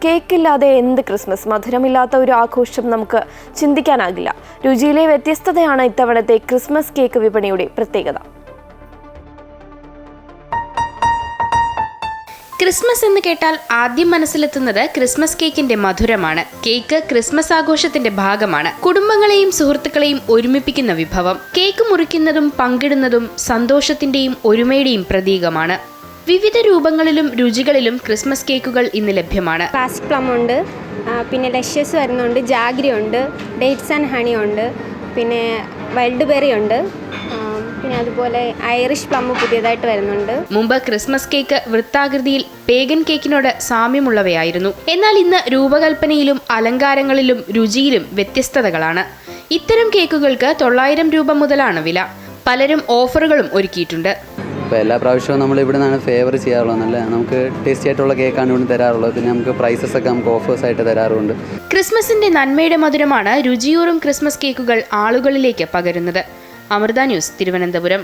കേക്കില്ലാതെ എന്ത് ക്രിസ്മസ്? മധുരമില്ലാത്ത ഒരു ആഘോഷം നമുക്ക് ചിന്തിക്കാനാകില്ല. രുചിയിലെ വ്യത്യസ്തതയാണ് ഇത്തവണത്തെ ക്രിസ്മസ് കേക്ക് വിപണിയുടെ പ്രത്യേകത. ക്രിസ്മസ് എന്ന് കേട്ടാൽ ആദ്യം മനസ്സിലെത്തുന്നത് ക്രിസ്മസ് കേക്കിന്റെ മധുരമാണ്. കേക്ക് ക്രിസ്മസ് ആഘോഷത്തിന്റെ ഭാഗമാണ്. കുടുംബങ്ങളെയും സുഹൃത്തുക്കളെയും ഒരുമിപ്പിക്കുന്ന വിഭവം. കേക്ക് മുറിക്കുന്നതും പങ്കിടുന്നതും സന്തോഷത്തിന്റെയും ഒരുമയുടെയും പ്രതീകമാണ്. വിവിധ രൂപങ്ങളിലും രുചികളിലും ക്രിസ്മസ് കേക്കുകൾ ഇന്ന് ലഭ്യമാണ്. ക്ലാസിക് പ്ലം ഉണ്ട്, പിന്നെ ലഷ്യസ് വരുന്നുണ്ട്, ജാഗ്രി ഉണ്ട്, ഡേറ്റ്സ് ആൻഡ് ഹണി ഉണ്ട്, പിന്നെ വൈൽഡ് ബെറി ഉണ്ട്, പിന്നെ അതുപോലെ ഐറിഷ് പ്ലം പുതിയതായിട്ട് വരുന്നുണ്ട്. മുമ്പ് ക്രിസ്മസ് കേക്ക് വൃത്താകൃതിയിൽ പേഗൻ കേക്കിനോട് സാമ്യമുള്ളവയായിരുന്നു. എന്നാൽ ഇന്ന് രൂപകൽപ്പനയിലും അലങ്കാരങ്ങളിലും രുചിയിലും വ്യത്യസ്തതകളാണ്. ഇത്തരം കേക്കുകൾക്ക് 900 രൂപ മുതലാണ് വില. പലരും ഓഫറുകളും ഒരുക്കിയിട്ടുണ്ട്. അപ്പോൾ എല്ലാ പ്രാവശ്യവും നമ്മൾ ഇവിടെ നിന്നാണ് ഫേവർ ചെയ്യാറുള്ളത്. നല്ല നമുക്ക് ടേസ്റ്റി ആയിട്ടുള്ള കേക്കാണ് ഇവിടെ തരാറുള്ളത്. പിന്നെ നമുക്ക് പ്രൈസസ് ഒക്കെ നമുക്ക് ഓഫേഴ്സ് ആയിട്ട് തരാറുണ്ട്. ക്രിസ്മസിന്റെ നന്മയുടെ മധുരമാണ് രുചിയൂറും ക്രിസ്മസ് കേക്കുകൾ ആളുകളിലേക്ക് പകരുന്നത്. അമൃത ന്യൂസ്, തിരുവനന്തപുരം.